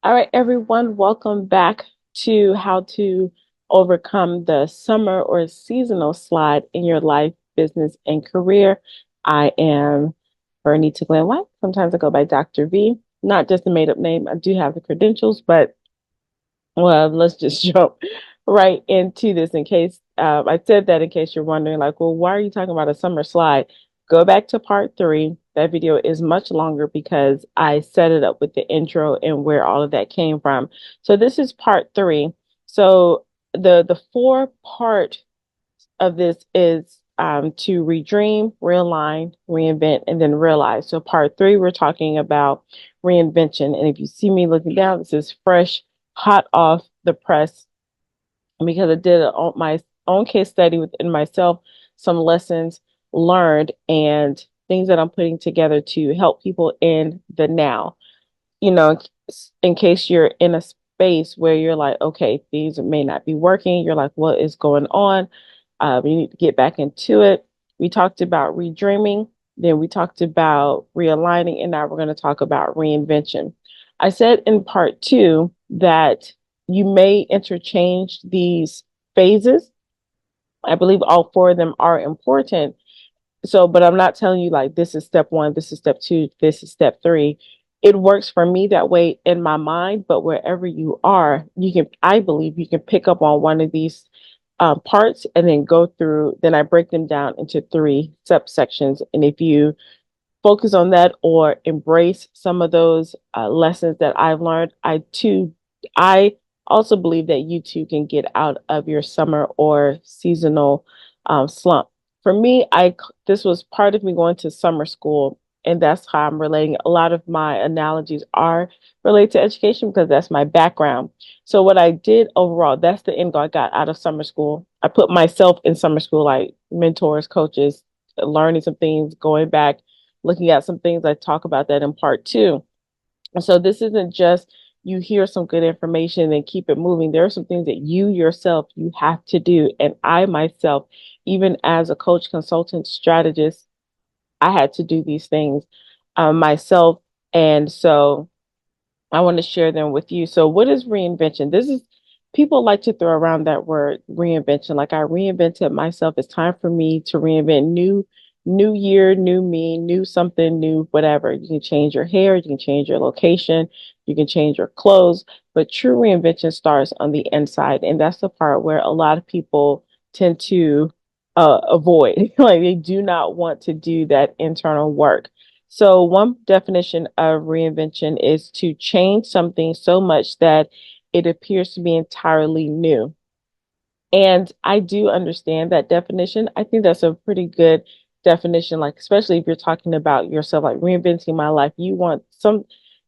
All right, everyone, welcome back to how to overcome the summer or seasonal slide in your life, business, and career. I am Vernita White. Sometimes I go by Dr. V, not just a made up name. I do have the credentials, but well, let's just jump right into this in case I said that in case you're wondering, like, well, why are you talking about a summer slide? Go back to part three. That video is much longer because I set it up with the intro and where all of that came from. So this is part three. So the four part of this is to redream, realign, reinvent, and then realize. So part three, we're talking about reinvention. And if you see me looking down, this is fresh, hot off the press because I did my own case study within myself, some lessons learned, and things that I'm putting together to help people in the now. You know, in case you're in a space where you're like, okay, things may not be working. You're like, what is going on? You need to get back into it. We talked about redreaming, then we talked about realigning, and now we're going to talk about reinvention. I said in part two that you may interchange these phases. I believe all four of them are important. So, but I'm not telling you like this is step one, this is step two, this is step three. It works for me that way in my mind, but wherever you are, I believe you can pick up on one of these parts and then go through. Then I break them down into three subsections. And if you focus on that or embrace some of those lessons that I've learned, I also believe that you too can get out of your summer or seasonal slump. For me, this was part of me going to summer school, and that's how I'm relating. A lot of my analogies are related to education because that's my background. So what I did overall, that's the end goal I got out of summer school. I put myself in summer school, like mentors, coaches, learning some things, going back, looking at some things. I talk about that in part two. And so this isn't just you hear some good information and keep it moving. There are some things that you yourself you have to do. And I myself, even as a coach, consultant, strategist, I had to do these things myself. And so I want to share them with you. So what is reinvention? This is People like to throw around that word reinvention. Like I reinvented myself. It's time for me to reinvent new year, new me, new something, new whatever. You can change your hair, you can change your location, you can change your clothes, but true reinvention starts on the inside. And that's the part where a lot of people tend to avoid. Like they do not want to do that internal work. So, one definition of reinvention is to change something so much that it appears to be entirely new. And I do understand that definition. I think that's a pretty good definition, like, especially if you're talking about yourself, like reinventing my life. You want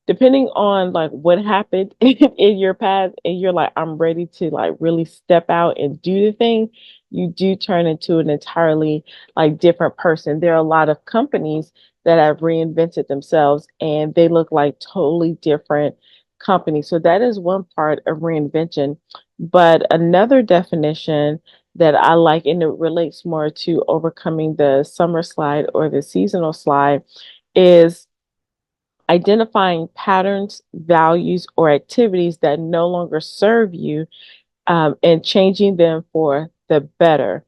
depending on like what happened in your past, and you're like, I'm ready to like really step out and do the thing, you do turn into an entirely like different person. There are a lot of companies that have reinvented themselves and they look like totally different companies. So that is one part of reinvention. But another definition that I like, and it relates more to overcoming the summer slide or the seasonal slide, is identifying patterns, values, or activities that no longer serve you and changing them for better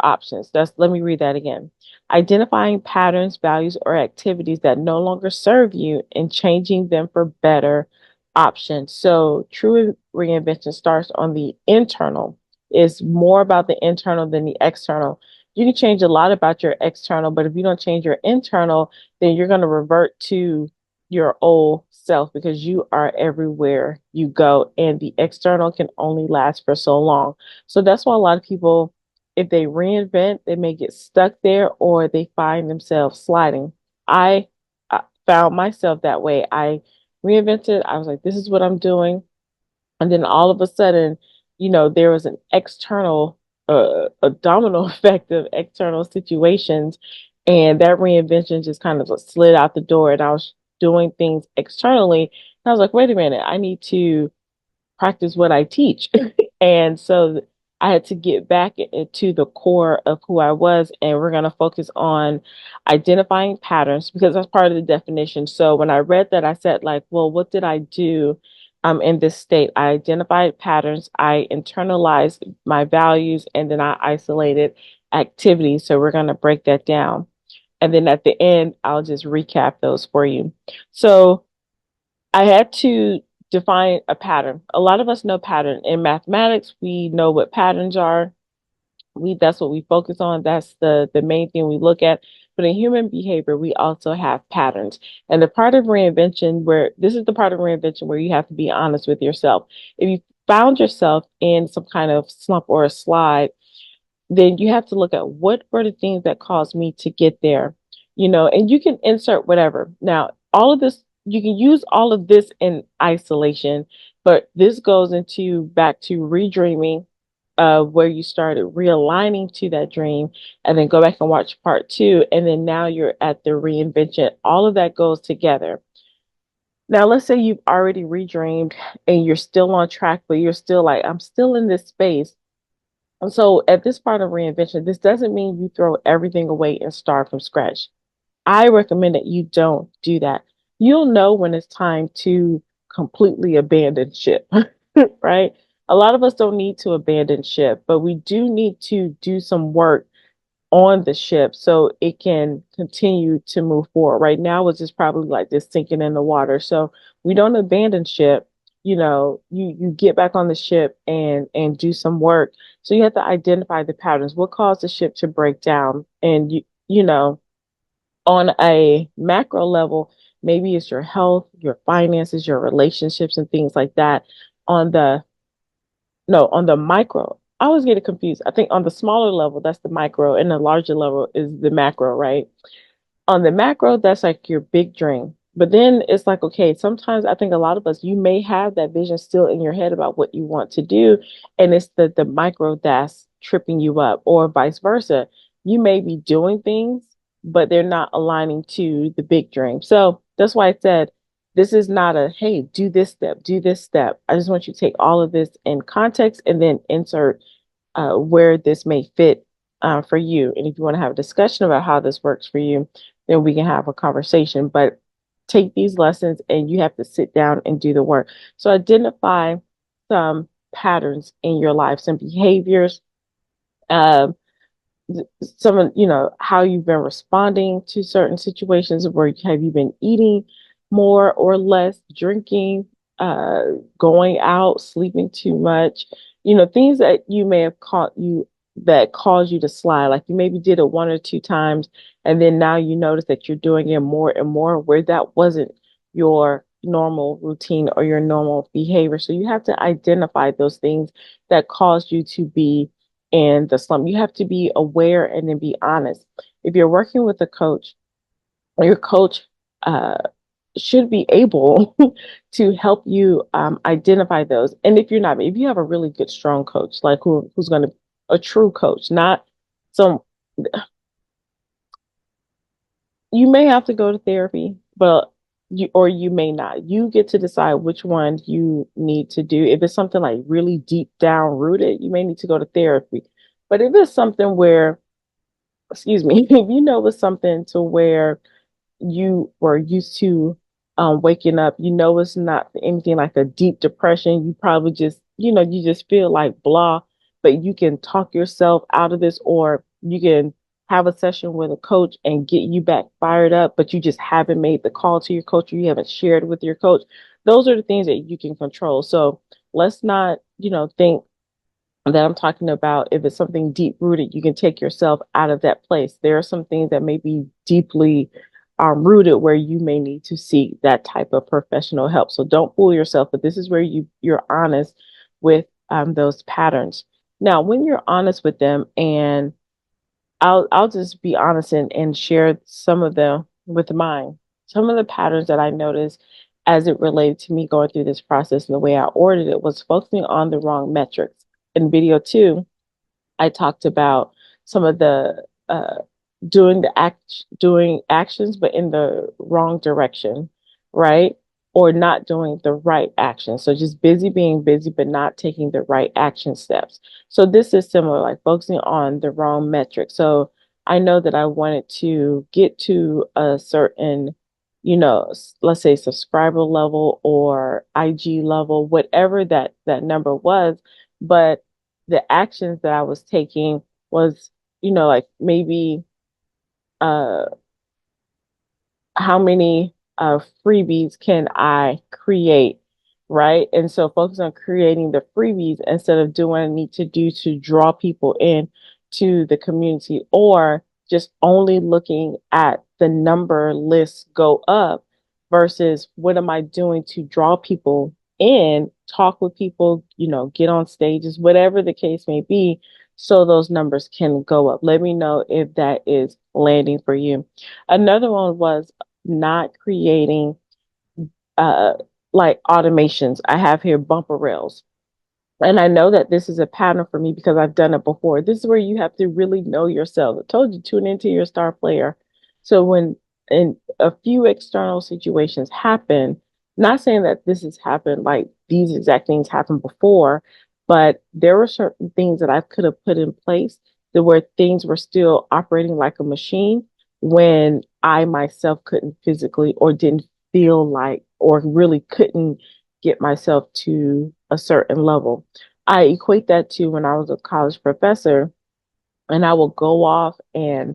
options. Let me read that again. Identifying patterns, values, or activities that no longer serve you and changing them for better options. So true reinvention starts on the internal. It's more about the internal than the external. You can change a lot about your external, but if you don't change your internal, then you're going to revert to your old self because you are everywhere you go and the external can only last for so long. So that's why a lot of people, if they reinvent, they may get stuck there or they find themselves sliding. I found myself that way. I reinvented. I was like, this is what I'm doing. And then all of a sudden, there was an external, a domino effect of external situations. And that reinvention just kind of slid out the door. And I was doing things externally. And I was like, wait a minute, I need to practice what I teach. And so I had to get back into the core of who I was, and we're going to focus on identifying patterns because that's part of the definition. So when I read that, I said, like, well, what did I do in this state? I identified patterns, I internalized my values, and then I isolated activities. So we're going to break that down. And then at the end, I'll just recap those for you. So I had to define a pattern. A lot of us know pattern. In mathematics, we know what patterns are. That's what we focus on. That's the main thing we look at. But in human behavior, we also have patterns. And the part of reinvention where this is the part of reinvention where you have to be honest with yourself. If you found yourself in some kind of slump or a slide, then you have to look at what were the things that caused me to get there, and you can insert whatever. Now, all of this, you can use all of this in isolation, but this goes into back to redreaming, where you started realigning to that dream, and then go back and watch part two, and then now you're at the reinvention. All of that goes together. Now, let's say you've already redreamed and you're still on track, but you're still like, I'm still in this space. And so at this part of reinvention, this doesn't mean you throw everything away and start from scratch. I recommend that you don't do that. You'll know when it's time to completely abandon ship, right? A lot of us don't need to abandon ship, but we do need to do some work on the ship so it can continue to move forward. Right now, it's just probably like this sinking in the water. So we don't abandon ship. You get back on the ship and do some work. So you have to identify the patterns. What caused the ship to break down? And on a macro level, maybe it's your health, your finances, your relationships, and things like that. On the No, on the micro, I always get it confused. I think on the smaller level, that's the micro, and the larger level is the macro, right? On the macro, that's like your big dream. But then it's like, okay, sometimes I think a lot of us, you may have that vision still in your head about what you want to do, and it's the micro that's tripping you up, or vice versa. You may be doing things, but they're not aligning to the big dream. So that's why I said this is not a, hey, do this step, do this step. I just want you to take all of this in context and then insert where this may fit for you. And if you want to have a discussion about how this works for you, then we can have a conversation. But take these lessons and you have to sit down and do the work. So identify some patterns in your life, some behaviors, um, some of how you've been responding to certain situations. Where have you been eating more or less, drinking, uh going out, sleeping too much, things that you may have caught you that caused you to slide. Like you maybe did it one or two times, and then now you notice that you're doing it more and more where that wasn't your normal routine or your normal behavior. So you have to identify those things that caused you to be in the slump. You have to be aware and then be honest. If you're working with a coach, your coach uh, should be able to help you identify those. And if you have a really good, strong coach, like who's going to, a true coach, not some, you may have to go to therapy, but you may not. You get to decide which one you need to do. If it's something like really deep down rooted, you may need to go to therapy. But if it's something where, excuse me, if it's something to where you were used to waking up, it's not anything like a deep depression. You probably just, you just feel like blah, but you can talk yourself out of this, or you can have a session with a coach and get you back fired up, but you just haven't made the call to your coach, or you haven't shared with your coach. Those are the things that you can control. So let's not, think that I'm talking about. If it's something deep rooted, you can take yourself out of that place. There are some things that may be deeply rooted where you may need to seek that type of professional help. So don't fool yourself, but this is where you're honest with those patterns. Now, when you're honest with them, and I'll just be honest and share some of them with mine. Some of the patterns that I noticed as it related to me going through this process and the way I ordered it was focusing on the wrong metrics. In video two, I talked about some of the doing actions, but in the wrong direction, right? or not doing the right action. So just busy being busy, but not taking the right action steps. So this is similar, like focusing on the wrong metric. So I know that I wanted to get to a certain, let's say subscriber level or IG level, whatever that number was, but the actions that I was taking was, like maybe uh how many freebies can I create, right? And so focus on creating the freebies instead of doing what I need to do to draw people in to the community, or just only looking at the number lists go up versus what am I doing to draw people in, talk with people, get on stages, whatever the case may be, so those numbers can go up. Let me know if that is landing for you. Another one was not creating uh like automations. I have here bumper rails. And I know that this is a pattern for me because I've done it before. This is where you have to really know yourself. I told you, tune into your star player. So when in a few external situations happen, not saying that this has happened, like these exact things happened before, but there were certain things that I could have put in place that where things were still operating like a machine when I myself couldn't physically or didn't feel like or really couldn't get myself to a certain level. I equate that to when I was a college professor and I will go off and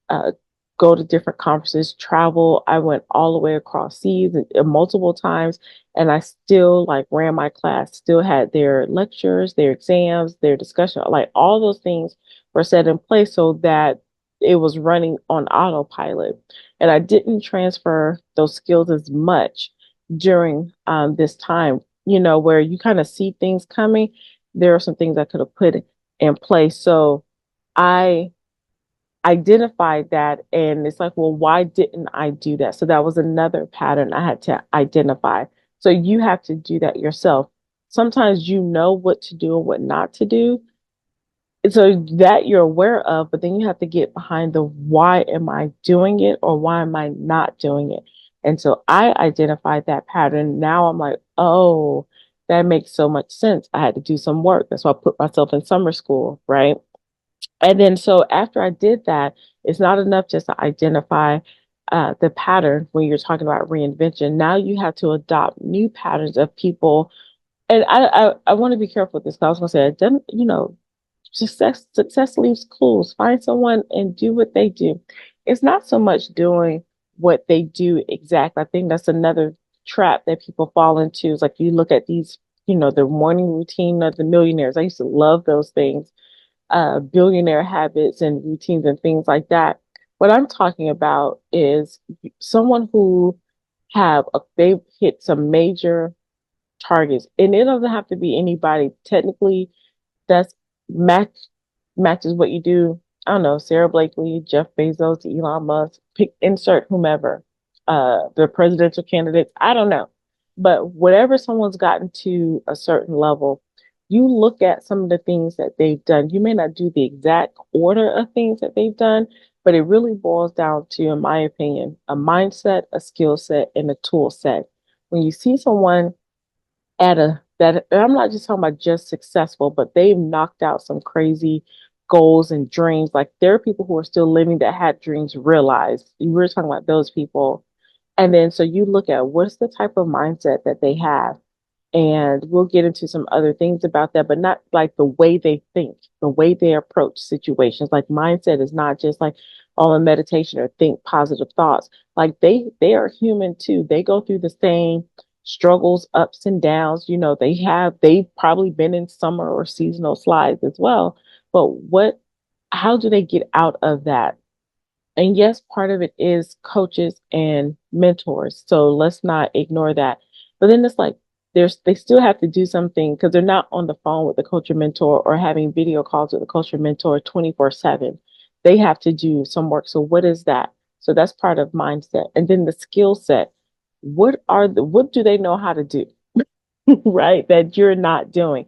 uh, go to different conferences, travel. I went all the way across seas multiple times, and I still like ran my class, still had their lectures, their exams, their discussion, like all those things were set in place so that it was running on autopilot. And I didn't transfer those skills as much during this time, where you kind of see things coming. There are some things I could have put in place. So I identified that, and it's like, well, why didn't I do that? So that was another pattern I had to identify. So you have to do that yourself. Sometimes you know what to do and what not to do. So that you're aware of, but then you have to get behind the why am I doing it or why am I not doing it? And so I identified that pattern. Now I'm like, oh, that makes so much sense. I had to do some work. That's why I put myself in summer school, right? And then, so after I did that, it's not enough just to identify the pattern when you're talking about reinvention. Now you have to adopt new patterns of people. And I want to be careful with this. 'Cause I was going to say, success leaves clues. Find someone and do what they do. It's not so much doing what they do exactly. I think that's another trap that people fall into. Is like you look at these, the morning routine of the millionaires. I used to love those things, billionaire habits and routines and things like that. What I'm talking about is someone who they've hit some major targets, and it doesn't have to be anybody technically that's match matches what you do. I don't know, Sarah Blakely, Jeff Bezos, Elon Musk, pick insert whomever, the presidential candidates. I don't know, but whatever someone's gotten to a certain level, you look at some of the things that they've done. You may not do the exact order of things that they've done, but it really boils down to, in my opinion, a mindset, a skill set, and a tool set. When you see someone at a that and I'm not just talking about just successful, but they've knocked out some crazy goals and dreams. Like there are people who are still living that had dreams realized. We were talking about those people. And then so you look at what's the type of mindset that they have. And we'll get into some other things about that, but not like the way they think, the way they approach situations. Like mindset is not just like all in meditation or think positive thoughts. Like they are human too. They go through the same struggles, ups and downs. They've probably been in summer or seasonal slides as well. But how do they get out of that? And yes, part of it is coaches and mentors. So let's not ignore that. But then it's like they still have to do something because they're not on the phone with the coach or mentor or having video calls with the coach or mentor 24/7. They have to do some work. So what is that? So that's part of mindset. And then the skill set. What do they know how to do? Right? That you're not doing.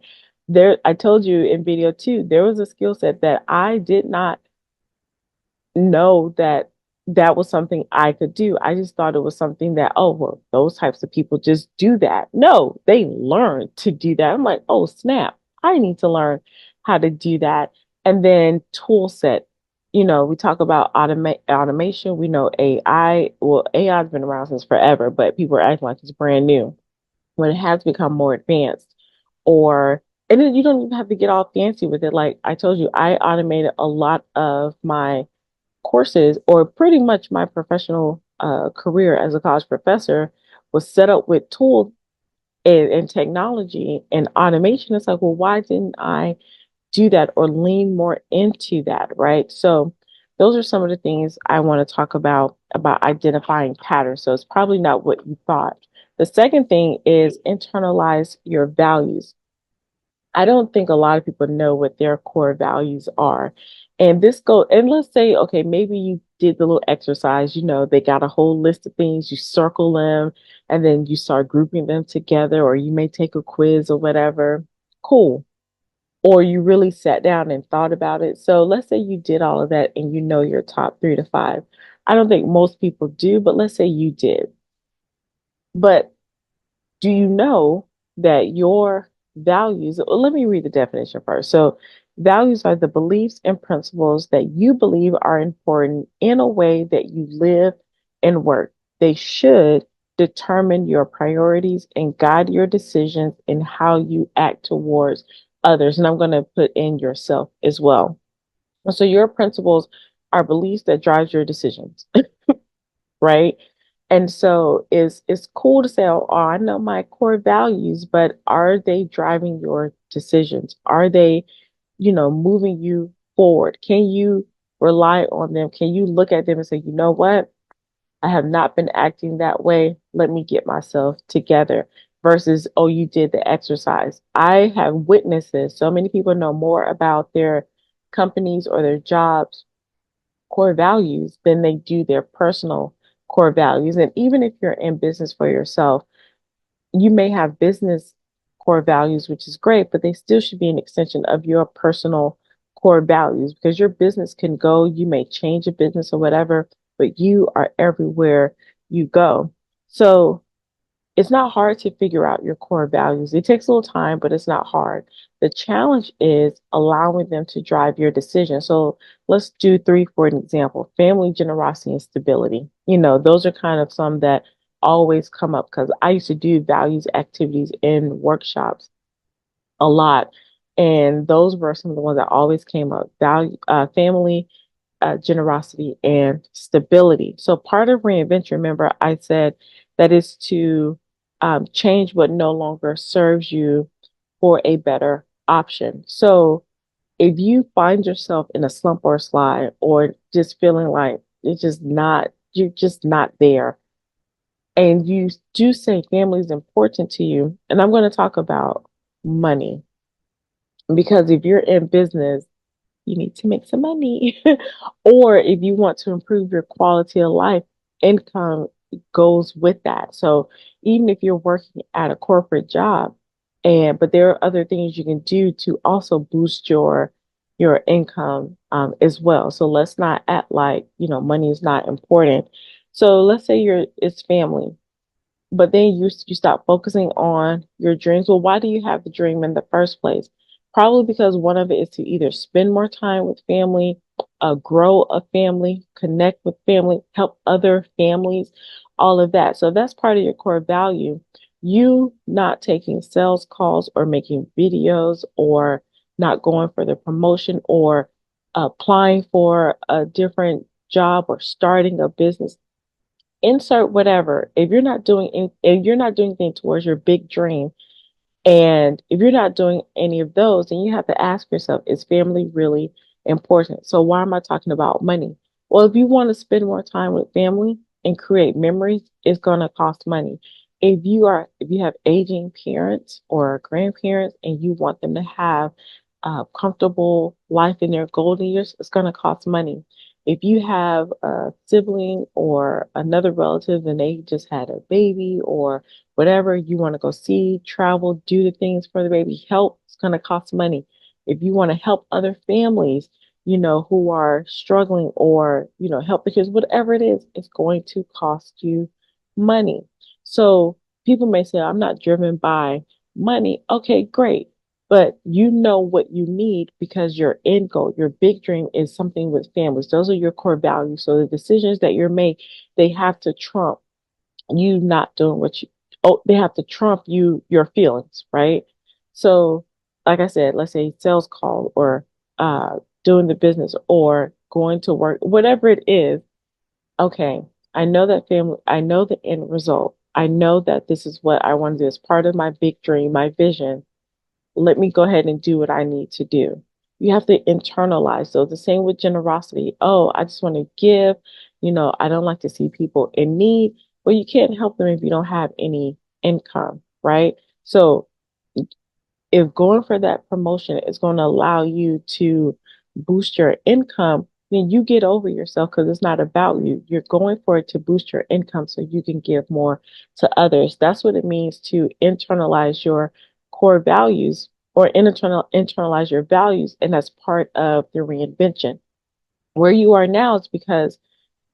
I told you in video two, there was a skill set that I did not know that that was something I could do. I just thought it was something that, oh, well, those types of people just do that. No, they learn to do that. I'm like, oh, snap. I need to learn how to do that. And then tool set. We talk about automation. We know AI. Well, AI has been around since forever, but people are acting like it's brand new when it has become more advanced. Or, and then you don't even have to get all fancy with it. Like I told you, I automated a lot of my courses, or pretty much my professional career as a college professor was set up with tools and technology and automation. It's like, well, why didn't I do that or lean more into that, right? So those are some of the things I want to talk about identifying patterns. So it's probably not what you thought. The second thing is internalize your values. I don't think a lot of people know what their core values are. And let's say, okay, maybe you did the little exercise, they got a whole list of things, you circle them, and then you start grouping them together, or you may take a quiz or whatever. Cool. Or you really sat down and thought about it. So let's say you did all of that and you know your top 3 to 5. I don't think most people do, but let's say you did. But do you know that your values, well, let me read the definition first. So, values are the beliefs and principles that you believe are important in a way that you live and work. They should determine your priorities and guide your decisions and how you act towards others. And I'm going to put in yourself as well. So, your principles are beliefs that drives your decisions, right? And so it's cool to say, oh, I know my core values, but are they driving your decisions? Are they, moving you forward? Can you rely on them? Can you look at them and say, you know what? I have not been acting that way. Let me get myself together. Versus, oh, you did the exercise. I have witnessed this. So many people know more about their companies or their jobs core values than they do their personal core values. And even if you're in business for yourself, you may have business core values, which is great, but they still should be an extension of your personal core values because your business can go, you may change a business or whatever, but you are everywhere you go. So it's not hard to figure out your core values. It takes a little time, but it's not hard. The challenge is allowing them to drive your decision. So let's do three for an example: family, generosity, and stability. Those are kind of some that always come up because I used to do values activities in workshops a lot. And those were some of the ones that always came up: family, generosity, and stability. So part of reinvention, remember, I said that is to change what no longer serves you for a better option. So if you find yourself in a slump or a slide, or just feeling like you're just not there, and you do say family is important to you, and I'm going to talk about money, because if you're in business, you need to make some money. Or if you want to improve your quality of life, income goes with that. So even if you're working at a corporate job, but there are other things you can do to also boost your income as well. So let's not act like, money is not important. So let's say it's family, but then you stop focusing on your dreams. Well, why do you have the dream in the first place? Probably because one of it is to either spend more time with family, grow a family, connect with family, help other families, all of that. So that's part of your core value. You not taking sales calls or making videos or not going for the promotion or applying for a different job or starting a business, insert whatever. If you're not doing anything towards your big dream, and if you're not doing any of those, then you have to ask yourself, is family really important? So why am I talking about money? Well, if you want to spend more time with family and create memories, it's going to cost money. If you have aging parents or grandparents and you want them to have a comfortable life in their golden years, it's going to cost money. If you have a sibling or another relative and they just had a baby or whatever, you want to go see, travel, do the things for the baby, help, it's going to cost money. If you want to help other families, who are struggling or, help, because whatever it is, it's going to cost you money. So people may say, I'm not driven by money. Okay, great. But you know what you need because your end goal, your big dream is something with families. Those are your core values. So the decisions that you're making, they have to trump you not doing what you, oh, they have to trump your feelings, right? So, like I said, let's say sales call or uh, doing the business or going to work, whatever it is. Okay, I know that family, I know the end result. I know that this is what I want to do as part of my big dream, my vision. Let me go ahead and do what I need to do. You have to internalize. So the same with generosity. Oh, I just want to give. I don't like to see people in need. Well, you can't help them if you don't have any income, right? So if going for that promotion is going to allow you to boost your income, then you get over yourself because it's not about you. You're going for it to boost your income so you can give more to others. That's what it means to internalize your core values or internalize your values. And that's part of the reinvention. Where you are now is because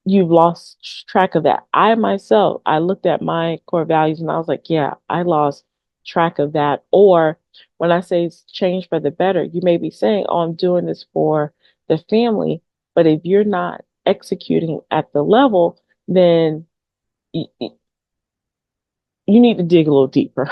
you've lost track of that. I myself, I looked at my core values and I was like, yeah, I lost track of that. Or when I say it's change for the better, you may be saying, oh, I'm doing this for the family. But if you're not executing at the level, then you need to dig a little deeper,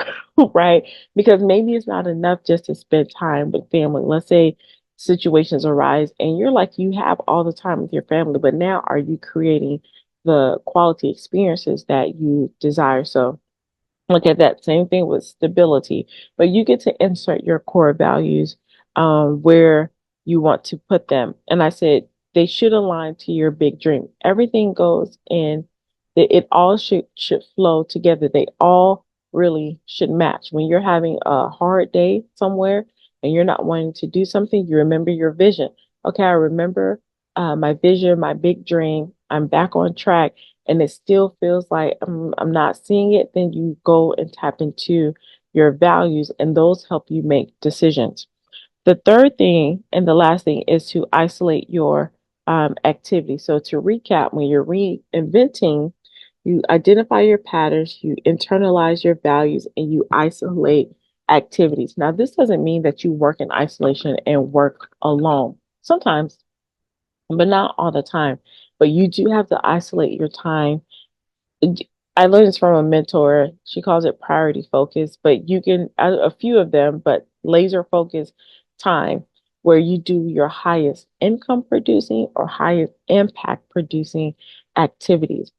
right? Because maybe it's not enough just to spend time with family. Let's say situations arise and you're like, you have all the time with your family, but now are you creating the quality experiences that you desire? So, look at that same thing with stability, but you get to insert your core values where you want to put them. And I said they should align to your big dream. Everything goes in that it all should flow together. They all really should match. When you're having a hard day somewhere and you're not wanting to do something, you remember your vision. Okay, I remember my vision, my big dream. I'm back on track and it still feels like I'm not seeing it, then you go and tap into your values, and those help you make decisions. The third thing and the last thing is to isolate your activity. So, to recap, when you're reinventing, you identify your patterns, you internalize your values, and you isolate activities. Now, this doesn't mean that you work in isolation and work alone. Sometimes, but not all the time. But you do have to isolate your time. I learned this from a mentor. She calls it priority focus, but you can, a few of them, but laser focus time where you do your highest income producing or highest impact producing activities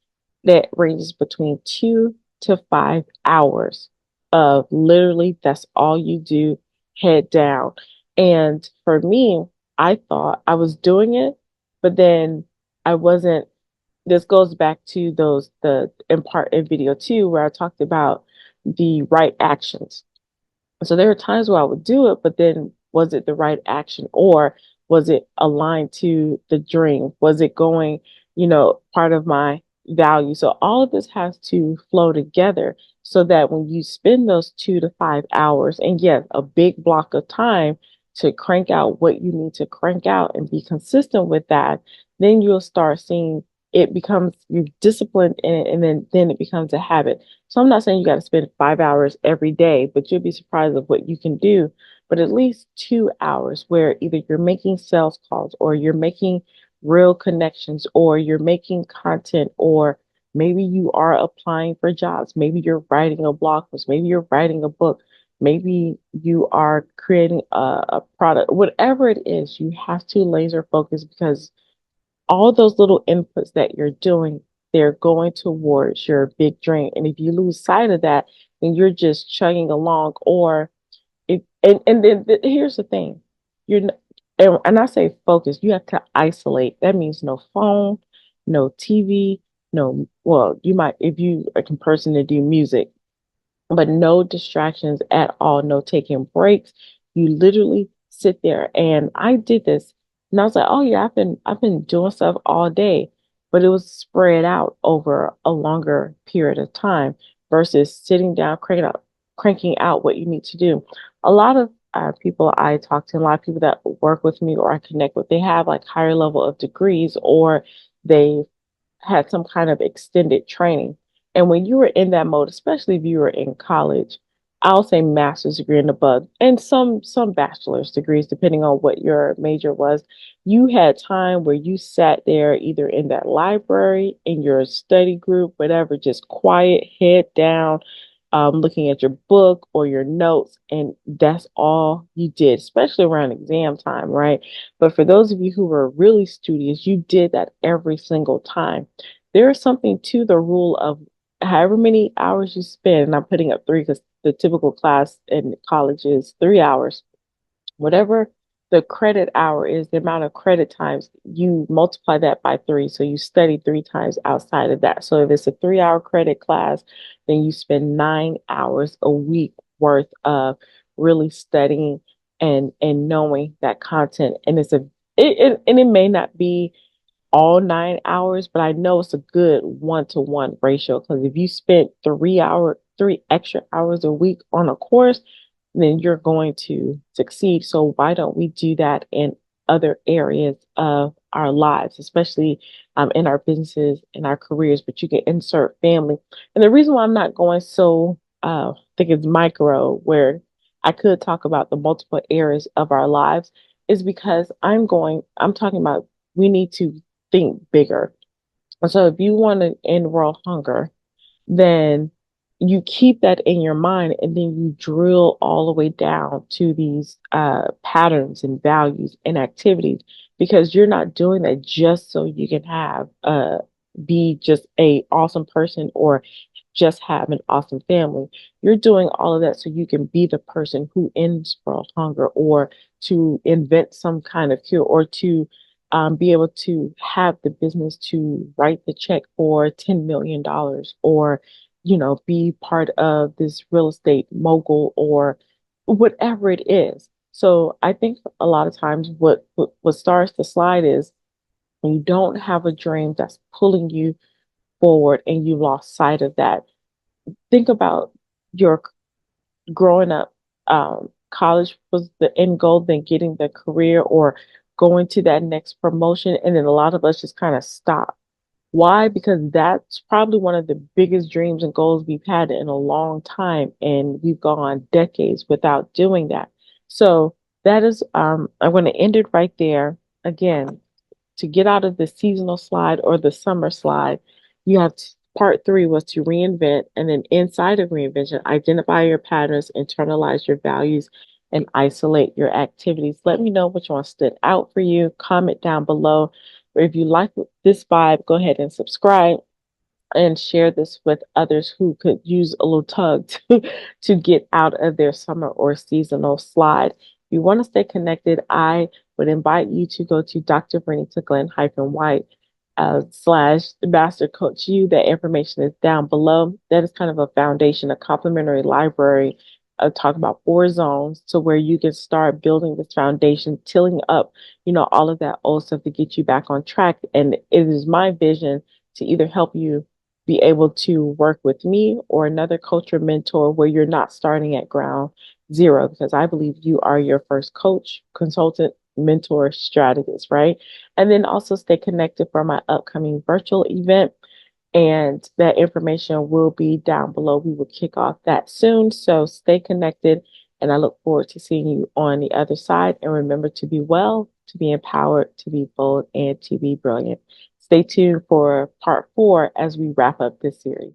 that ranges between 2 to 5 hours of literally that's all you do, head down. And for me, I thought I was doing it, but then I wasn't. This goes back to those the in part in video two where I talked about the right actions. So there are times where I would do it, but then was it the right action or was it aligned to the dream? Was it going, part of my value? So all of this has to flow together so that when you spend those 2 to 5 hours, and yes, a big block of time to crank out what you need to crank out and be consistent with that, then you'll start seeing it becomes you're disciplined in it, and then it becomes a habit. So I'm not saying you got to spend 5 hours every day, but you'll be surprised of what you can do. But at least 2 hours where either you're making sales calls or you're making real connections or you're making content or maybe you are applying for jobs. Maybe you're writing a blog post. Maybe you're writing a book. Maybe you are creating a product. Whatever it is, you have to laser focus because all those little inputs that you're doing, they're going towards your big dream. And if you lose sight of that, then you're just chugging along. Or if and then here's the thing, you're n- and I say focus. You have to isolate. That means no phone, no TV, no. Well, you might if you are a person to do music, but no distractions at all, no taking breaks. You literally sit there. And I did this and I was like, oh yeah, I've been doing stuff all day, but it was spread out over a longer period of time versus sitting down, cranking out what you need to do. A lot of people I talk to, a lot of people that work with me or I connect with, they have like higher level of degrees or they had some kind of extended training. And when you were in that mode, especially if you were in college, I'll say master's degree and above, and some bachelor's degrees, depending on what your major was, you had time where you sat there either in that library, in your study group, whatever, just quiet, head down, looking at your book or your notes, and that's all you did, especially around exam time, right? But for those of you who were really studious, you did that every single time. There is something to the rule of however many hours you spend, and I'm putting up three because the typical class in college is 3 hours. Whatever the credit hour is, the amount of credit times, you multiply that by three. So you study three times outside of that. So if it's a 3 hour credit class, then you spend 9 hours a week worth of really studying and knowing that content. And it may not be all 9 hours, but I know it's a good 1-to-1 ratio because if you spent 3 extra hours a week on a course, then you're going to succeed. So why don't we do that in other areas of our lives, especially in our businesses, in our careers, but you can insert family. And the reason why I'm not going so, I think it's micro, where I could talk about the multiple areas of our lives is because I'm talking about we need to think bigger. So if you want to end world hunger, then you keep that in your mind and then you drill all the way down to these patterns and values and activities because you're not doing that just so you can have be just a awesome person or just have an awesome family. You're doing all of that so you can be the person who ends world hunger or to invent some kind of cure or to be able to have the business to write the check for $10 million or be part of this real estate mogul or whatever it is. So I think a lot of times what starts to slide is when you don't have a dream that's pulling you forward and you lost sight of that. Think about your growing up. College was the end goal, then getting the career or going to that next promotion. And then a lot of us just kind of stop. Why? Because that's probably one of the biggest dreams and goals we've had in a long time, and we've gone decades without doing that. So that is, I'm going to end it right there. Again, to get out of the seasonal slide or the summer slide, you have part three was to reinvent, and then inside of reinvention, identify your patterns, internalize your values, and isolate your activities. Let me know which one stood out for you. Comment down below. Or if you like this vibe, go ahead and subscribe and share this with others who could use a little tug to get out of their summer or seasonal slide. If you want to stay connected, I would invite you to go to Dr. Vernita Glenn-White / Master Coach You. That information is down below. That is kind of a foundation, a complimentary library. Talk about 4 zones to where you can start building this foundation, tilling up, all of that old stuff to get you back on track. And it is my vision to either help you be able to work with me or another coach or mentor where you're not starting at ground zero, because I believe you are your first coach, consultant, mentor, strategist, right? And then also stay connected for my upcoming virtual event. And that information will be down below. We will kick off that soon. So stay connected. And I look forward to seeing you on the other side. And remember to be well, to be empowered, to be bold, and to be brilliant. Stay tuned for part 4 as we wrap up this series.